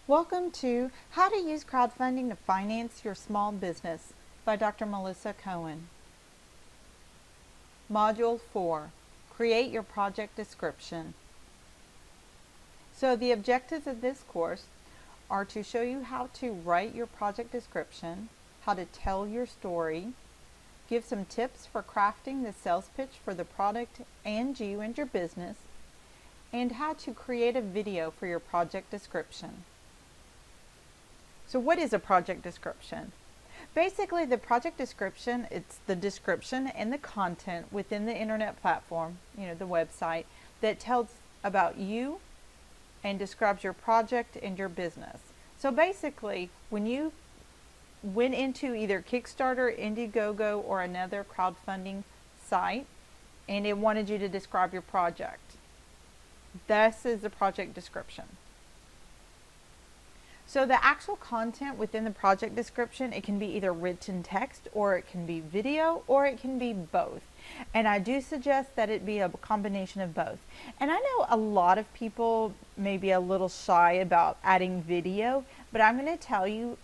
Welcome to How to Use Crowdfunding to Finance Your Small Business by Dr. Melissa Cohen. Module 4, Create Your Project Description. So the objectives of this course are to show you how to write your project description, how to tell your story, give some tips for crafting the sales pitch for the product and you and your business, and how to create a video for your project description. So what is a project description? Basically, the project description, it's the description and the content within the internet platform, the website, that tells about you and describes your project and your business. So basically, when you went into either Kickstarter, Indiegogo, or another crowdfunding site, and it wanted you to describe your project, this is the project description. So the actual content within the project description, it can be either written text, or it can be video, or it can be both. And I do suggest that it be a combination of both. And I know a lot of people may be a little shy about adding video, but I'm going to tell you,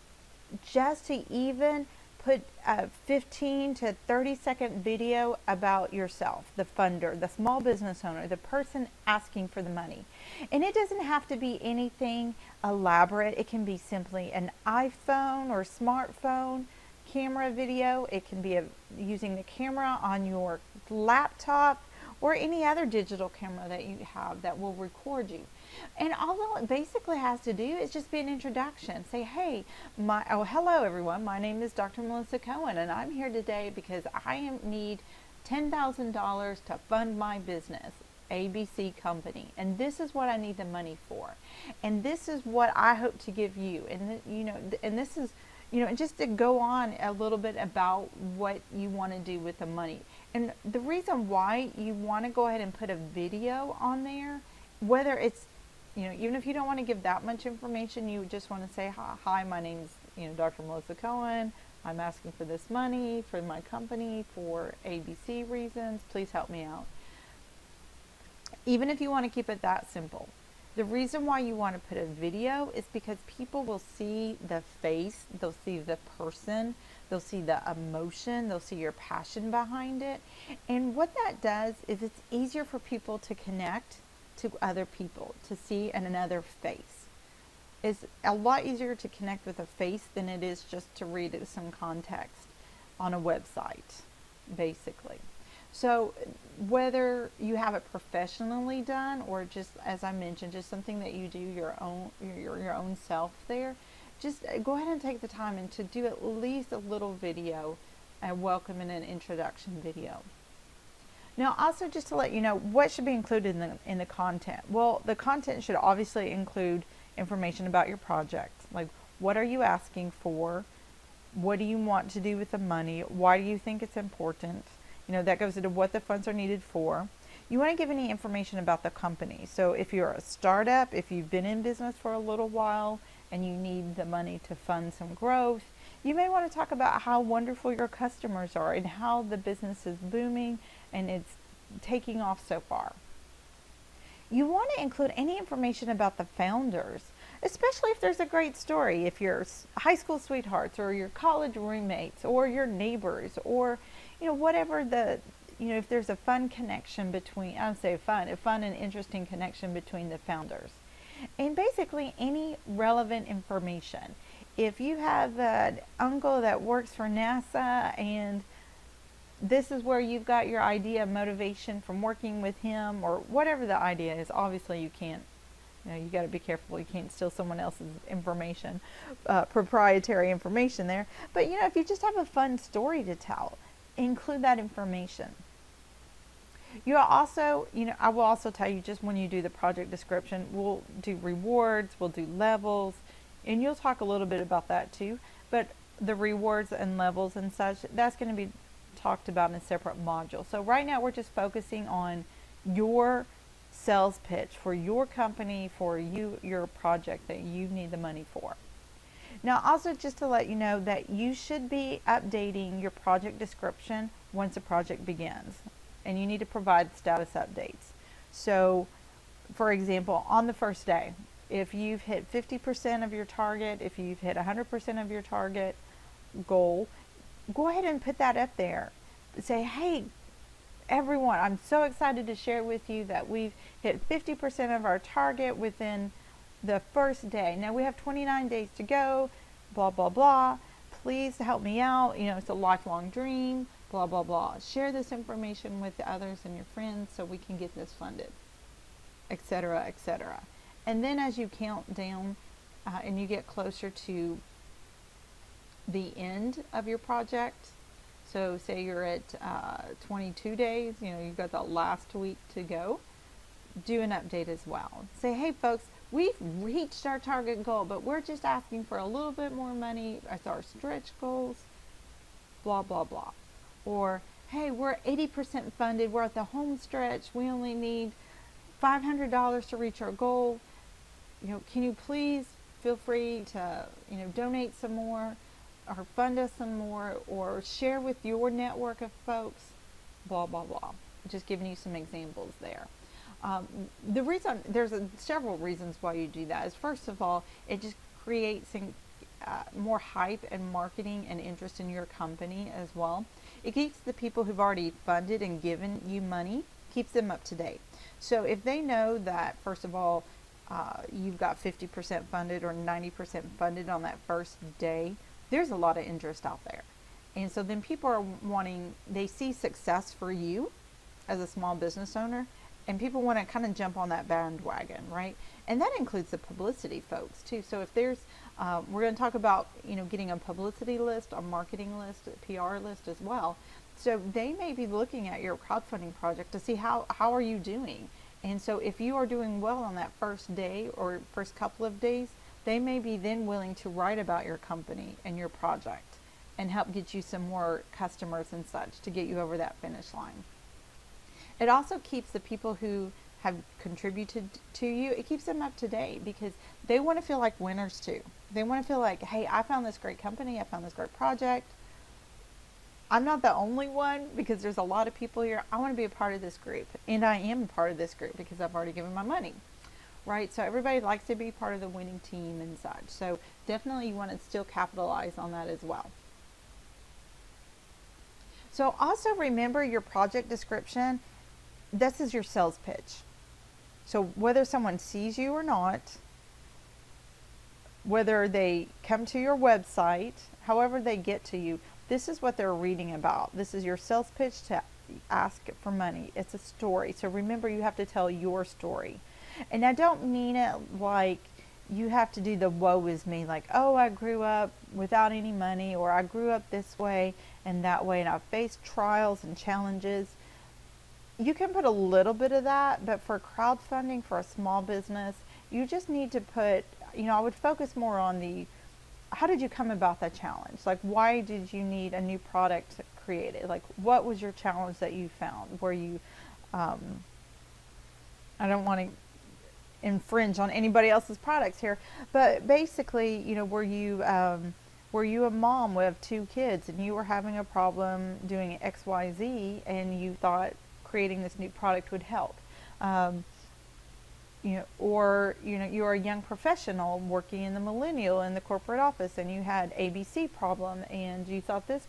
just to even put a 15 to 30-second video about yourself, the funder, the small business owner, the person asking for the money. And it doesn't have to be anything elaborate. It can be simply an iPhone or smartphone camera video. It can be using the camera on your laptop or any other digital camera that you have that will record you. And all it basically has to do is just be an introduction. Say, hey, hello everyone, my name is Dr. Melissa Cohen, and I'm here today because I need $10,000 to fund my business, ABC company, and this is what I need the money for, and this is what I hope to give you, and and this is, just to go on a little bit about what you want to do with the money. And the reason why you want to go ahead and put a video on there, whether it's, even if you don't want to give that much information, you just want to say, hi, my name is, Dr. Melissa Cohen. I'm asking for this money for my company for ABC reasons. Please help me out. Even if you want to keep it that simple. The reason why you want to put a video is because people will see the face, they'll see the person, they'll see the emotion, they'll see your passion behind it. And what that does is it's easier for people to connect to other people, to see another face. It's a lot easier to connect with a face than it is just to read some context on a website, basically. So whether you have it professionally done or just, as I mentioned, just something that you do your own self there, just go ahead and take the time and to do at least a little video, a welcome and an introduction video. Now, also just to let you know what should be included in the content. Well, the content should obviously include information about your project, like what are you asking for, what do you want to do with the money, why do you think it's important. That goes into what the funds are needed for. You want to give any information about the company. So if you're a startup, if you've been in business for a little while and you need the money to fund some growth, you may want to talk about how wonderful your customers are and how the business is booming and it's taking off so far. You want to include any information about the founders, especially if there's a great story. If you're high school sweethearts or your college roommates or your neighbors or whatever if there's a fun connection between, I would say a fun and interesting connection between the founders. And basically any relevant information. If you have an uncle that works for NASA and this is where you've got your idea of motivation from working with him or whatever the idea is, obviously you can't, you got to be careful. You can't steal someone else's information, proprietary information there. But if you just have a fun story to tell, include that information. You also, I will also tell you, just when you do the project description, we'll do rewards, we'll do levels, and you'll talk a little bit about that too. But the rewards and levels and such, that's going to be talked about in a separate module. So right now we're just focusing on your sales pitch for your company, for your project that you need the money for. Now, also just to let you know that you should be updating your project description once a project begins, and you need to provide status updates. So, for example, on the first day, If you've hit 50% of your target, if you've hit 100% of your target goal, go ahead and put that up there. Say, hey, everyone, I'm so excited to share with you that we've hit 50% of our target within the first day. Now we have 29 days to go, blah, blah, blah. Please help me out. You know, it's a lifelong dream, blah, blah, blah. Share this information with the others and your friends so we can get this funded, etc., etc. And then as you count down and you get closer to the end of your project, so say you're at 22 days, you know, you've got the last week to go, do an update as well. Say, hey folks, we've reached our target goal, but we're just asking for a little bit more money as our stretch goals, blah, blah, blah. Or, hey, we're 80% funded, we're at the home stretch, we only need $500 to reach our goal. You know, can you please feel free to, you know, donate some more or fund us some more or share with your network of folks, blah, blah, blah. Just giving you some examples there. The reason, there's several reasons why you do that is, first of all, it just creates more hype and marketing and interest in your company as well. It keeps the people who've already funded and given you money, keeps them up to date. So if they know that, first of all, you've got 50% funded or 90% funded on that first day, there's a lot of interest out there. And so then people are wanting, they see success for you as a small business owner, and people want to kind of jump on that bandwagon, right? And that includes the publicity folks too. So if there's, we're going to talk about, you know, getting a publicity list, a marketing list, a PR list as well. So they may be looking at your crowdfunding project to see how are you doing. And so if you are doing well on that first day or first couple of days, they may be then willing to write about your company and your project and help get you some more customers and such to get you over that finish line. It also keeps the people who have contributed to you, it keeps them up to date because they want to feel like winners too. They want to feel like, hey, I found this great company, I found this great project. I'm not the only one because there's a lot of people here. I want to be a part of this group, and I am a part of this group because I've already given my money, right? So everybody likes to be part of the winning team and such. So definitely you want to still capitalize on that as well. So also remember your project description. This is your sales pitch. So whether someone sees you or not, whether they come to your website, however they get to you, this is what they're reading about. This is your sales pitch to ask for money. It's a story. So remember, you have to tell your story. And I don't mean it like you have to do the woe is me, like, oh, I grew up without any money, or I grew up this way and that way, and I've faced trials and challenges. You can put a little bit of that, but for crowdfunding for a small business, you just need to put, you know, I would focus more on the, how did you come about that challenge? Like, why did you need a new product created? Like, what was your challenge that you found? Were you, I don't want to infringe on anybody else's products here, but basically, you know, were you a mom with 2 kids and you were having a problem doing XYZ and you thought creating this new product would help? You know, or, you know, you're a young professional working in the millennial in the corporate office and you had ABC problem and you thought this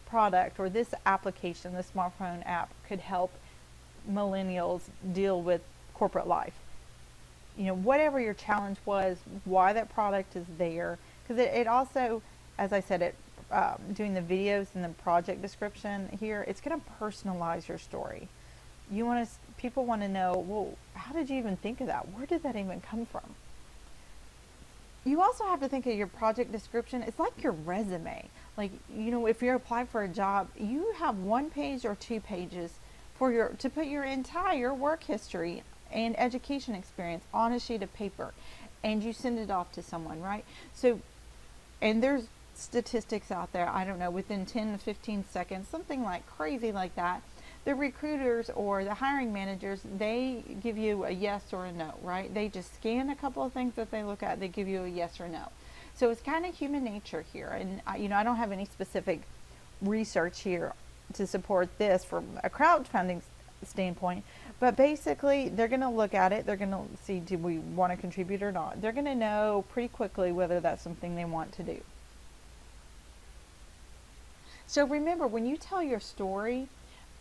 product or this application, the smartphone app, could help millennials deal with corporate life. You know, whatever your challenge was, why that product is there, because it also, as I said, doing the videos and the project description here, it's going to personalize your story. You want to, people want to know, well, how did you even think of that? Where did that even come from? You also have to think of your project description. It's like your resume. Like, you know, if you're applying for a job, you have 1 page or 2 pages for to put your entire work history and education experience on a sheet of paper, and you send it off to someone, right? So, and there's statistics out there, I don't know, within 10 to 15 seconds, something like crazy like that, the recruiters or the hiring managers, they give you a yes or a no, right? They just scan a couple of things that they look at, they give you a yes or no. So it's kind of human nature here, and you know, I don't have any specific research here to support this from a crowdfunding standpoint. But basically, they're going to look at it. They're going to see, do we want to contribute or not? They're going to know pretty quickly whether that's something they want to do. So remember, when you tell your story,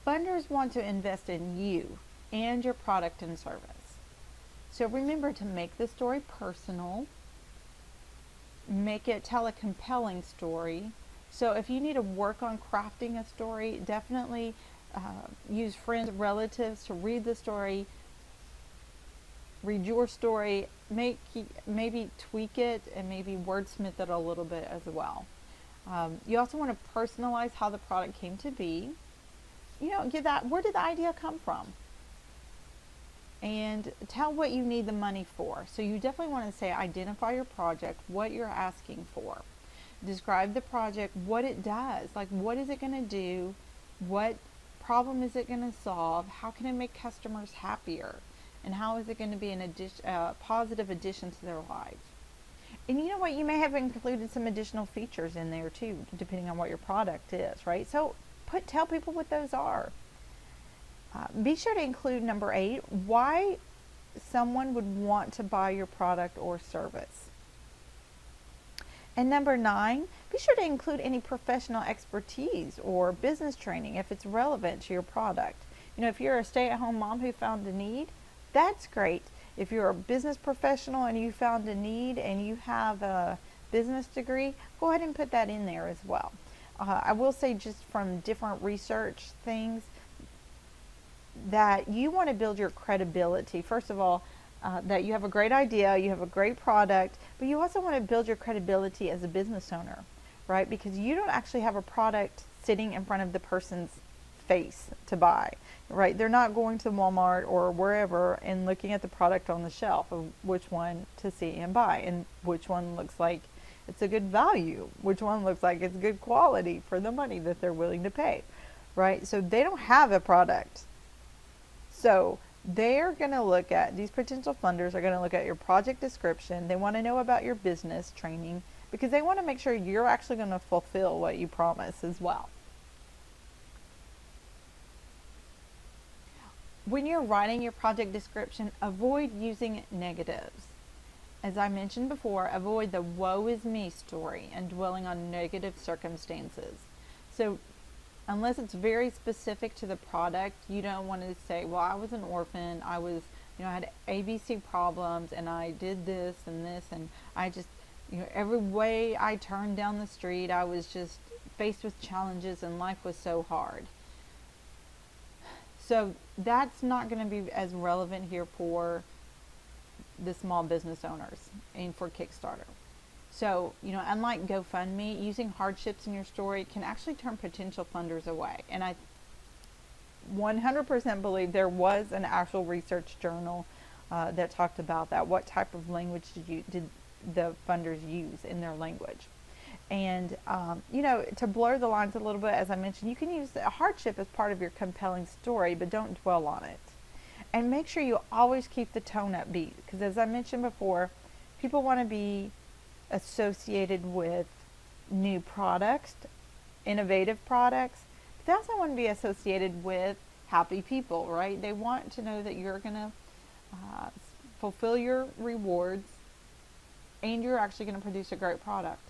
funders want to invest in you and your product and service. So remember to make the story personal, tell a compelling story. So if you need to work on crafting a story, definitely use friends, relatives to read the story, read your story, maybe tweak it and maybe wordsmith it a little bit as well. You also want to personalize how the product came to be. Give that, where did the idea come from? And tell what you need the money for. So you definitely want to say, identify your project, what you're asking for. Describe the project, what it does, like what is it going to do, what problem is it going to solve, how can it make customers happier, and how is it going to be a positive addition to their lives. And you know what, you may have included some additional features in there too, depending on what your product is, right? So tell people what those are. Be sure to include number 8, why someone would want to buy your product or service. And number 9, be sure to include any professional expertise or business training if it's relevant to your product. If you're a stay-at-home mom who found a need, that's great. If you're a business professional and you found a need and you have a business degree, go ahead and put that in there as well. I will say, just from different research things, that you want to build your credibility. First of all, that you have a great idea, you have a great product, but you also want to build your credibility as a business owner, right? Because you don't actually have a product sitting in front of the person's face to buy, right? They're not going to Walmart or wherever and looking at the product on the shelf of which one to see and buy, and which one looks like it's a good value, which one looks like it's good quality for the money that they're willing to pay, right? So they don't have a product. So they're going to look at, these potential funders are going to look at your project description. They want to know about your business training because they want to make sure you're actually going to fulfill what you promise as well. When you're writing your project description, avoid using negatives. As I mentioned before, avoid the woe is me story and dwelling on negative circumstances. So unless it's very specific to the product, you don't want to say, well, I was an orphan, I had ABC problems, and I did this, and I just, every way I turned down the street, I was just faced with challenges, and life was so hard. So that's not going to be as relevant here for the small business owners and for Kickstarter. So, unlike GoFundMe, using hardships in your story can actually turn potential funders away. And I 100% believe there was an actual research journal that talked about that. What type of language did the funders use in their language? And, to blur the lines a little bit, as I mentioned, you can use a hardship as part of your compelling story, but don't dwell on it. And make sure you always keep the tone upbeat, because as I mentioned before, people want to be associated with new products, innovative products, but they also want to be associated with happy people, right? They want to know that you're going to fulfill your rewards and you're actually going to produce a great product.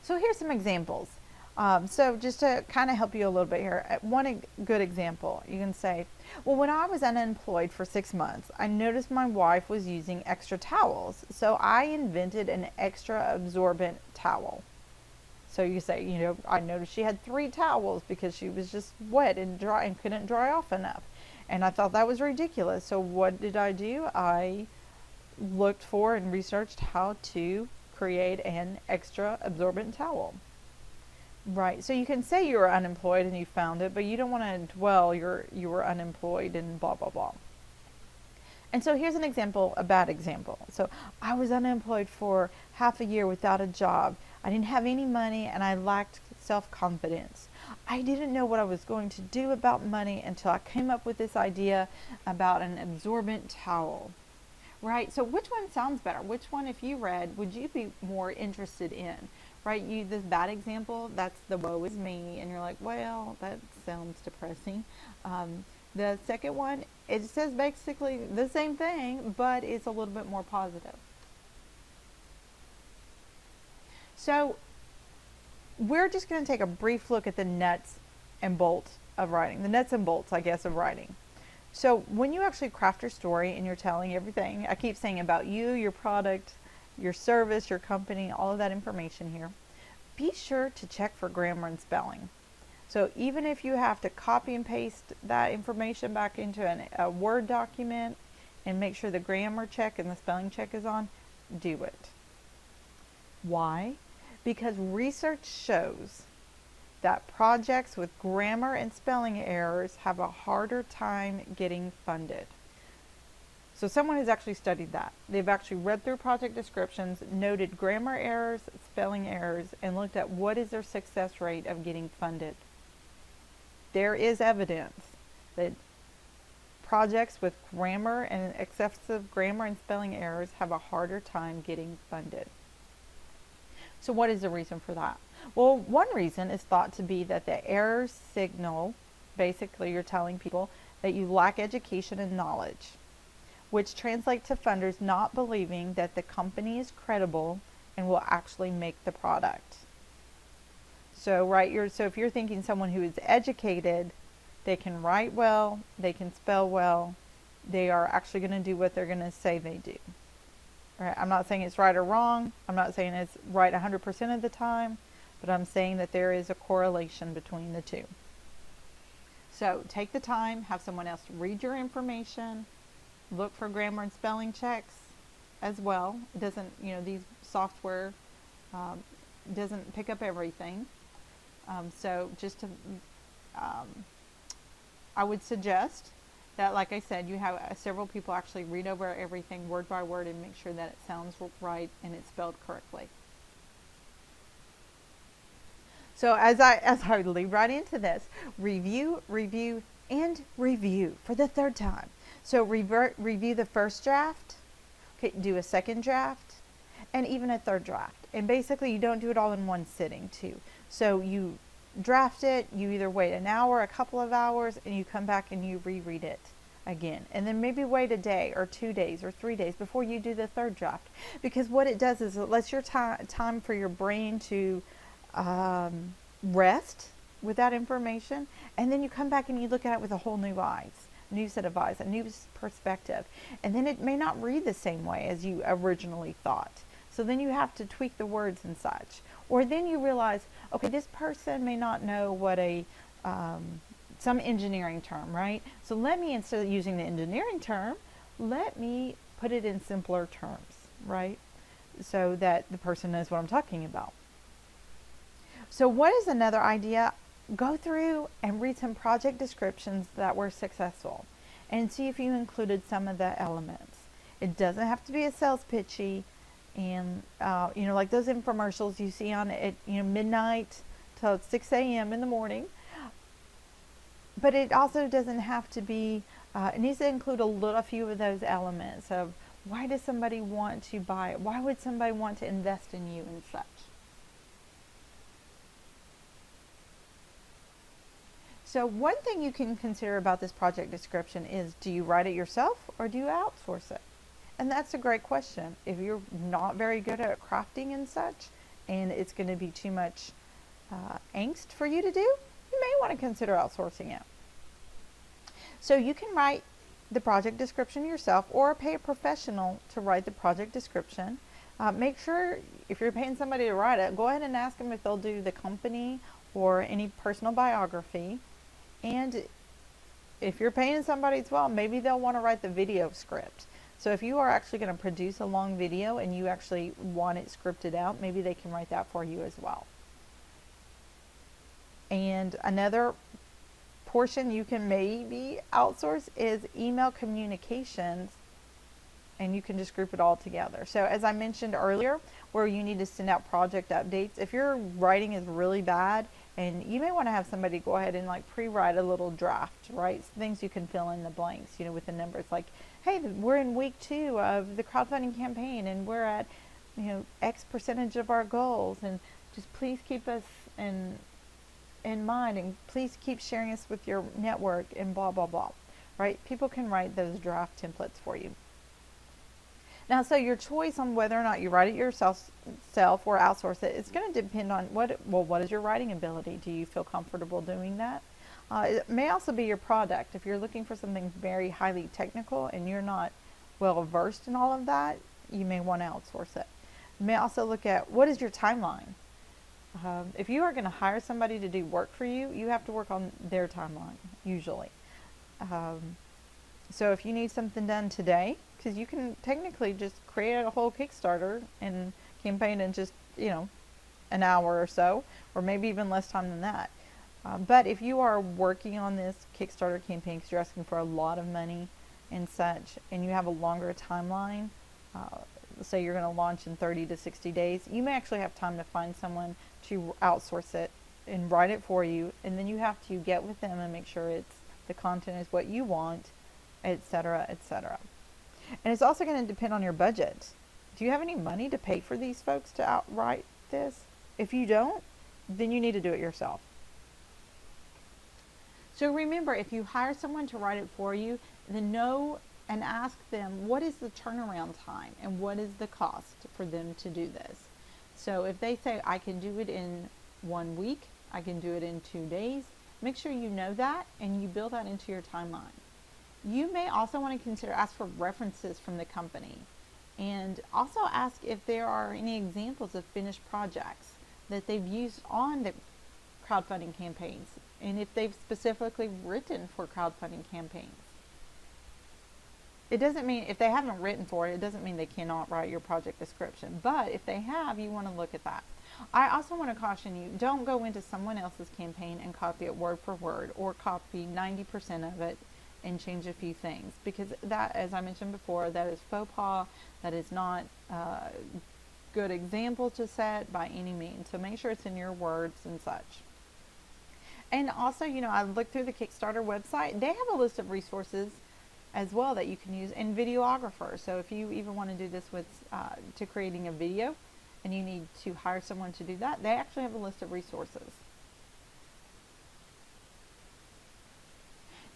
So here's some examples. So just to kind of help you a little bit here, one good example, you can say, well, when I was unemployed for 6 months, I noticed my wife was using extra towels. So I invented an extra absorbent towel. So you say, I noticed she had 3 towels because she was just wet and dry and couldn't dry off enough. And I thought that was ridiculous. So what did I do? I looked for and researched how to create an extra absorbent towel. Right, so you can say you were unemployed and you found it, but you don't want to dwell you were unemployed and blah, blah, blah. And so here's an example, a bad example. So I was unemployed for half a year without a job. I didn't have any money and I lacked self-confidence. I didn't know what I was going to do about money until I came up with this idea about an absorbent towel. Right, so which one sounds better? Which one, if you read, would you be more interested in? Right, this bad example, that's the woe is me, and you're like, well, that's sounds depressing. The second one, it says basically the same thing, but it's a little bit more positive. So we're just going to take a brief look at the nuts and bolts of writing. The nuts and bolts, I guess, of writing. So when you actually craft your story and you're telling everything, I keep saying about you, your product, your service, your company, all of that information here, be sure to check for grammar and spelling. So even if you have to copy and paste that information back into a Word document and make sure the grammar check and the spelling check is on, do it. Why? Because research shows that projects with grammar and spelling errors have a harder time getting funded. So someone has actually studied that. They've actually read through project descriptions, noted grammar errors, spelling errors, and looked at what is their success rate of getting funded. There is evidence that projects with grammar and excessive grammar and spelling errors have a harder time getting funded. So what is the reason for that? Well, one reason is thought to be that the errors signal, basically you're telling people that you lack education and knowledge, which translates to funders not believing that the company is credible and will actually make the product. So so if you're thinking someone who is educated, they can write well, they can spell well, they are actually going to do what they're going to say they do. Right? I'm not saying it's right or wrong. I'm not saying it's right 100% of the time, but I'm saying that there is a correlation between the two. So take the time, have someone else read your information, look for grammar and spelling checks as well. It doesn't, these software doesn't pick up everything. So I would suggest that, like I said, you have several people actually read over everything word by word and make sure that it sounds right and it's spelled correctly. So as I lead right into this, review, and review for the third time. So review the first draft, okay, do a second draft, and even a third draft. And basically you don't do it all in one sitting too. So you draft it, you either wait an hour, a couple of hours, and you come back and you reread it again. And then maybe wait a day or 2 days or 3 days before you do the third draft. Because what it does is it lets your time for your brain to rest with that information. And then you come back and you look at it with a whole new set of eyes, a new perspective. And then it may not read the same way as you originally thought. So then you have to tweak the words and such. Or then you realize, okay, this person may not know what some engineering term, right? So let me, instead of using the engineering term, let me put it in simpler terms, right? So that the person knows what I'm talking about. So what is another idea? Go through and read some project descriptions that were successful and see if you included some of the elements. It doesn't have to be a sales pitchy. And like those infomercials you see on at midnight till 6 a.m. in the morning. But it also doesn't have to be. It needs to include a few of those elements of why does somebody want to buy it? Why would somebody want to invest in you and such? So one thing you can consider about this project description is, do you write it yourself or do you outsource it? And that's a great question. If you're not very good at crafting and such, and it's going to be too much angst for you to do, you may want to consider outsourcing it. So you can write the project description yourself or pay a professional to write the project description. Make sure, if you're paying somebody to write it, go ahead and ask them if they'll do the company or any personal biography. And if you're paying somebody as well, maybe they'll want to write the video script. So if you are actually going to produce a long video and you actually want it scripted out, maybe they can write that for you as well. And another portion you can maybe outsource is email communications, and you can just group it all together. So as I mentioned earlier, where you need to send out project updates, if your writing is really bad, and you may want to have somebody go ahead and pre-write a little draft, right? Things you can fill in the blanks, with the numbers, like, hey, we're in week 2 of the crowdfunding campaign and we're at, X percentage of our goals, and just please keep us in mind, and please keep sharing this with your network and blah, blah, blah, right? People can write those draft templates for you. Now, so your choice on whether or not you write it yourself or outsource it, it's going to depend on what is your writing ability? Do you feel comfortable doing that? It may also be your product. If you're looking for something very highly technical and you're not well versed in all of that, you may want to outsource it. You may also look at what is your timeline. If you are going to hire somebody to do work for you, you have to work on their timeline, usually. So if you need something done today, because you can technically just create a whole Kickstarter and campaign in just, an hour or so, or maybe even less time than that. But if you are working on this Kickstarter campaign because you're asking for a lot of money and such, and you have a longer timeline, say you're going to launch in 30 to 60 days, you may actually have time to find someone to outsource it and write it for you, and then you have to get with them and make sure the content is what you want, etc., etc. And it's also going to depend on your budget. Do you have any money to pay for these folks to outright this? If you don't, then you need to do it yourself. So remember, if you hire someone to write it for you, then know and ask them, what is the turnaround time and what is the cost for them to do this? So if they say, I can do it in 1 week, I can do it in 2 days, make sure you know that and you build that into your timeline. You may also want to ask for references from the company, and also ask if there are any examples of finished projects that they've used on the crowdfunding campaigns, and if they've specifically written for crowdfunding campaigns. It doesn't mean, if they haven't written for it, it doesn't mean they cannot write your project description, but if they have, you want to look at that. I also want to caution you, don't go into someone else's campaign and copy it word for word, or copy 90% of it and change a few things, because that, as I mentioned before, that is faux pas. That is not a good example to set by any means. So make sure it's in your words and such. And also, I looked through the Kickstarter website. They have a list of resources as well that you can use, and videographers. So if you even want to do this with to creating a video and you need to hire someone to do that, they actually have a list of resources.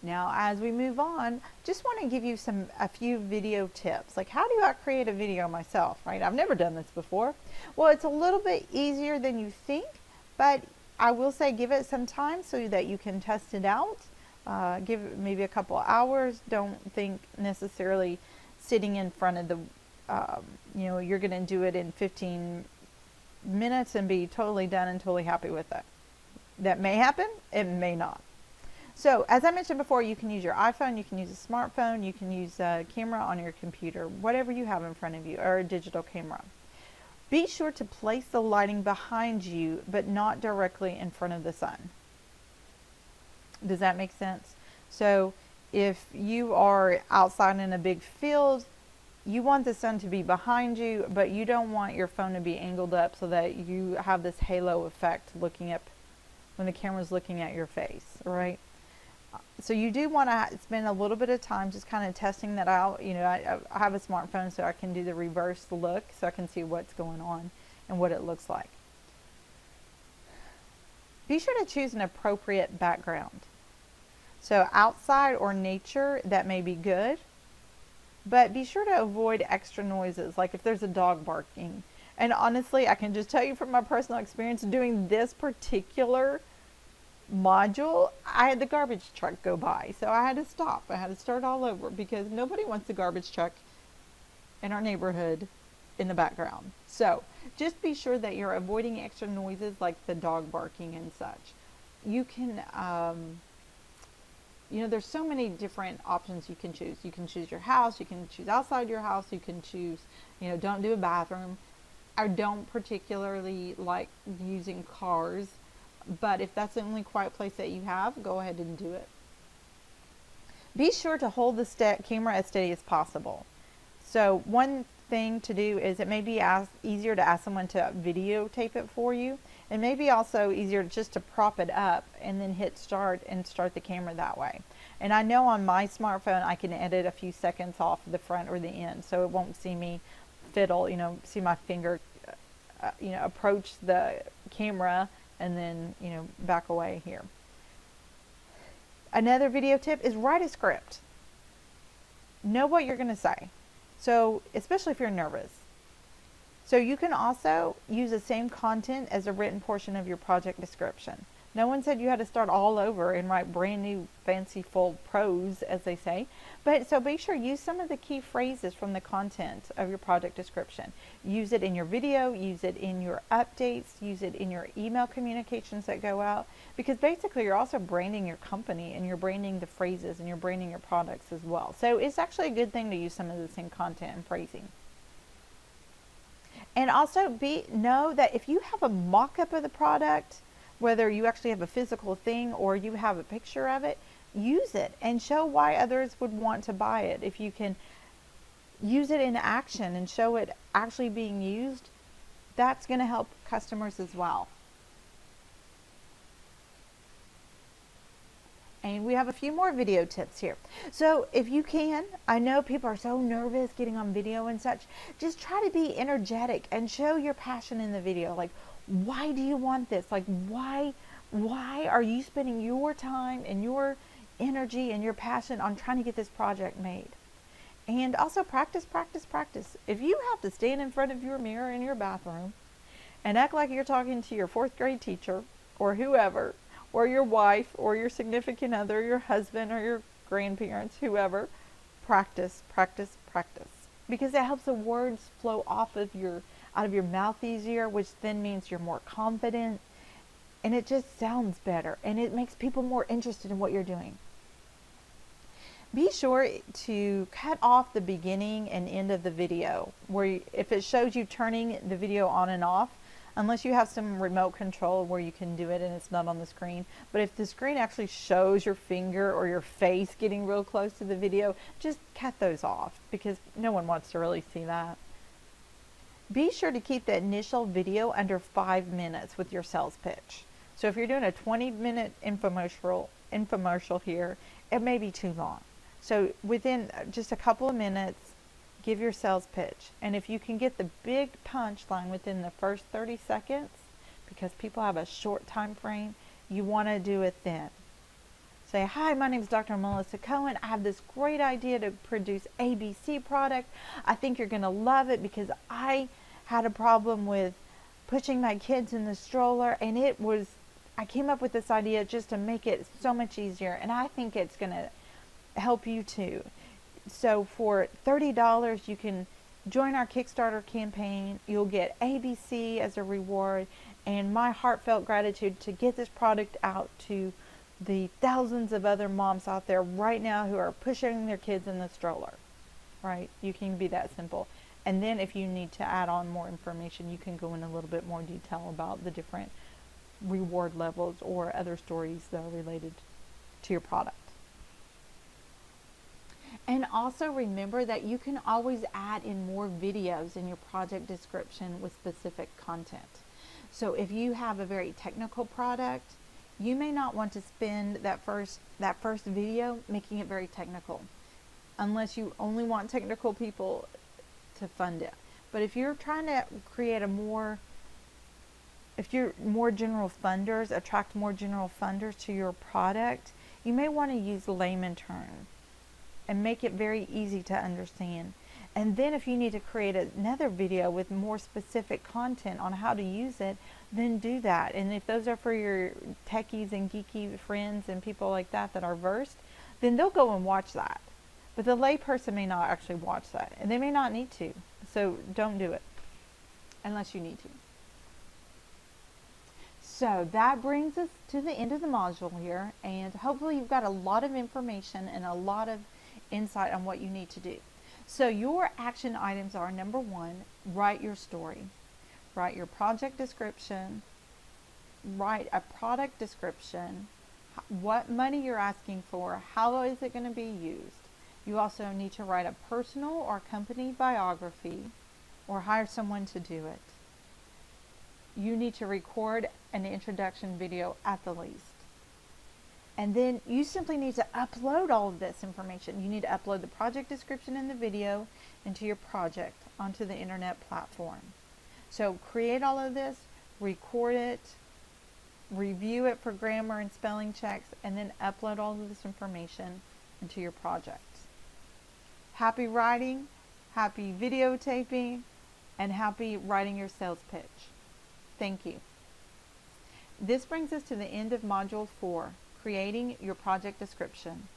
Now, as we move on, just want to give you a few video tips. Like, how do I create a video myself, right? I've never done this before. Well, it's a little bit easier than you think, but I will say give it some time so that you can test it out. Give it maybe a couple hours. Don't think necessarily sitting in front of the, you're going to do it in 15 minutes and be totally done and totally happy with it. That may happen. It may not. So, as I mentioned before, you can use your iPhone, you can use a smartphone, you can use a camera on your computer, whatever you have in front of you, or a digital camera. Be sure to place the lighting behind you, but not directly in front of the sun. Does that make sense? So, if you are outside in a big field, you want the sun to be behind you, but you don't want your phone to be angled up so that you have this halo effect looking up when the camera's looking at your face, right? So you do want to spend a little bit of time just kind of testing that out. I have a smartphone, so I can do the reverse look so I can see what's going on and what it looks like. Be sure to choose an appropriate background. So outside or nature, that may be good, but be sure to avoid extra noises, like if there's a dog barking. And honestly, I can just tell you from my personal experience doing this particular module, I had the garbage truck go by, so I had to stop. I had to start all over because nobody wants the garbage truck in our neighborhood in the background. So just be sure that you're avoiding extra noises like the dog barking and such. You can, there's so many different options you can choose. You can choose your house, you can choose outside your house, you can choose, don't do a bathroom. I don't particularly like using cars, but if that's the only quiet place that you have, go ahead and do it. Be sure to hold the camera as steady as possible. So one thing to do is it may be easier to ask someone to videotape it for you. It may be also easier just to prop it up and then hit start and start the camera that way. And I know on my smartphone I can edit a few seconds off the front or the end, so it won't see me fiddle, see my finger approach the camera and then, back away here. Another video tip is write a script. Know what you're going to say. So, especially if you're nervous. So you can also use the same content as a written portion of your project description. No one said you had to start all over and write brand new fanciful prose, as they say. But so be sure use some of the key phrases from the content of your project description. Use it in your video, use it in your updates, use it in your email communications that go out. Because basically you're also branding your company, and you're branding the phrases, and you're branding your products as well. So it's actually a good thing to use some of the same content and phrasing. And also know that if you have a mock-up of the product, whether you actually have a physical thing or you have a picture of it, use it and show why others would want to buy it. If you can use it in action and show it actually being used, that's going to help customers as well. And we have a few more video tips here. So if you can, I know people are so nervous getting on video and such, just try to be energetic and show your passion in the video. Like, why do you want this? Like, why are you spending your time and your energy and your passion on trying to get this project made? And also practice. If you have to stand in front of your mirror in your bathroom and act like you're talking to your 4th grade teacher or whoever, or your wife, or your significant other, your husband, or your grandparents, whoever, practice. Because it helps the words flow out of your mouth easier, which then means you're more confident, and it just sounds better, and it makes people more interested in what you're doing. Be sure to cut off the beginning and end of the video, where if it shows you turning the video on and off, unless you have some remote control where you can do it and it's not on the screen. But if the screen actually shows your finger or your face getting real close to the video, just cut those off, because no one wants to really see that. Be sure to keep the initial video under 5 minutes with your sales pitch. So if you're doing a 20-minute infomercial here, it may be too long. So within just a couple of minutes, give your sales pitch. And if you can get the big punchline within the first 30 seconds, because people have a short time frame, you want to do it then. Say, hi, my name is Dr. Melissa Cohen. I have this great idea to produce ABC product. I think you're going to love it because I had a problem with pushing my kids in the stroller, and I came up with this idea just to make it so much easier, and I think it's going to help you too. So for $30, you can join our Kickstarter campaign. You'll get ABC as a reward, and my heartfelt gratitude to get this product out to the thousands of other moms out there right now who are pushing their kids in the stroller. Right? You can be that simple. And then if you need to add on more information, you can go in a little bit more detail about the different reward levels or other stories that are related to your product. And also remember that you can always add in more videos in your project description with specific content. So if you have a very technical product, you may not want to spend that first video making it very technical, unless you only want technical people to fund it. But if you're trying to create if you're more general funders, attract more general funders to your product, you may want to use layman terms and make it very easy to understand. And then if you need to create another video with more specific content on how to use it, then do that. And if those are for your techies and geeky friends and people like that are versed, then they'll go and watch that. But the lay person may not actually watch that, and they may not need to. So don't do it unless you need to. So that brings us to the end of the module here, and hopefully you've got a lot of information and a lot of insight on what you need to do. So your action items are: number 1, write your story. Write your project description. Write a product description. What money you're asking for. How is it going to be used? You also need to write a personal or company biography, or hire someone to do it. You need to record an introduction video at the least. And then you simply need to upload all of this information. You need to upload the project description and the video into your project onto the internet platform. So create all of this, record it, review it for grammar and spelling checks, and then upload all of this information into your project. Happy writing, happy videotaping, and happy writing your sales pitch. Thank you. This brings us to the end of Module 4, creating your project description.